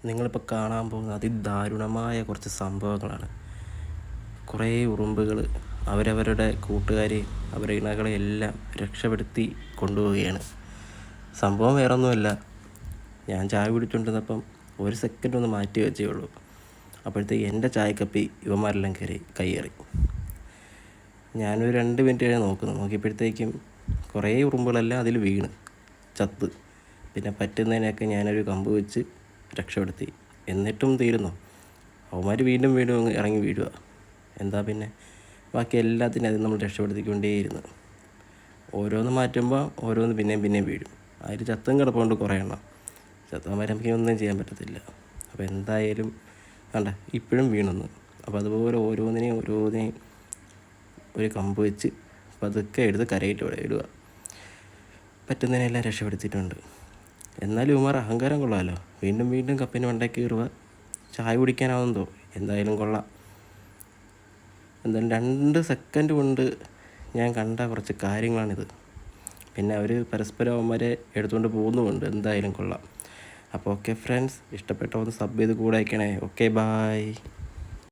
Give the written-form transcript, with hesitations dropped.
നിങ്ങളിപ്പോൾ കാണാൻ പോകുന്ന അതിദാരുണമായ കുറച്ച് സംഭവങ്ങളാണ്. കുറേ ഉറുമ്പുകൾ അവരവരുടെ കൂട്ടുകാരെയും അവരുടെ ഇണകളെയും എല്ലാം രക്ഷപ്പെടുത്തി കൊണ്ടുപോവുകയാണ്. സംഭവം വേറൊന്നുമല്ല, ഞാൻ ചായ കുടിച്ചുകൊണ്ടിരുന്നപ്പം ഒരു സെക്കൻഡ് ഒന്ന് മാറ്റി വെച്ചേ ഉള്ളൂ. അപ്പോഴത്തേക്ക് എൻ്റെ ചായക്കപ്പി ഇവന്മാരെല്ലാം കയ്യേറി. ഞാനൊരു 2 മിനിറ്റ് കഴിഞ്ഞ് നോക്കിയപ്പോഴത്തേക്കും കുറേ ഉറുമ്പുകളെല്ലാം അതിൽ വീണ് ചത്ത്. പിന്നെ പറ്റുന്നതിനൊക്കെ ഞാനൊരു കമ്പ് വെച്ച് രക്ഷപ്പെടുത്തി. എന്നിട്ടും തീരുന്നു, അവന്മാർ വീണ്ടും വീണ്ടും അങ്ങ് ഇറങ്ങി വീഴുക. എന്താ പിന്നെ, ബാക്കി എല്ലാത്തിനും അത് നമ്മൾ രക്ഷപ്പെടുത്തിക്കൊണ്ടേയിരുന്നു. ഓരോന്ന് മാറ്റുമ്പോൾ ഓരോന്ന് പിന്നെയും വീഴും. അതിൽ ചത്തും കിടപ്പുണ്ട് കുറേ എണ്ണം. ചത്തവന്മാരെ നമുക്ക് ഒന്നും ചെയ്യാൻ പറ്റത്തില്ല. അപ്പോൾ എന്തായാലും വേണ്ട, ഇപ്പോഴും വീണൊന്ന്. അപ്പോൾ അതുപോലെ ഓരോന്നിനെയും ഒരു കമ്പ് വെച്ച് പതുക്കെ എടുത്ത് കരയിട്ട് ഇടുക. പറ്റുന്നതിനെല്ലാം രക്ഷപ്പെടുത്തിയിട്ടുണ്ട്. എന്നാലും ഇവന്മാർ അഹങ്കാരം കൊള്ളാമല്ലോ, വീണ്ടും കപ്പിന് മണ്ടയ്ക്ക് കയറുക. ചായ കുടിക്കാനാവുന്നതോ, എന്തായാലും കൊള്ളാം. എന്തായാലും 2 സെക്കൻഡ് കൊണ്ട് ഞാൻ കണ്ട കുറച്ച് കാര്യങ്ങളാണിത്. പിന്നെ അവർ പരസ്പരം അവന്മാരെ എടുത്തുകൊണ്ട് പോകുന്നുമുണ്ട്. എന്തായാലും കൊള്ളാം. അപ്പോൾ ഓക്കെ ഫ്രണ്ട്സ്, ഇഷ്ടപ്പെട്ട ഒന്ന് സബ് ചെയ്ത് കൂടെ അയക്കണേ. Okay, bye.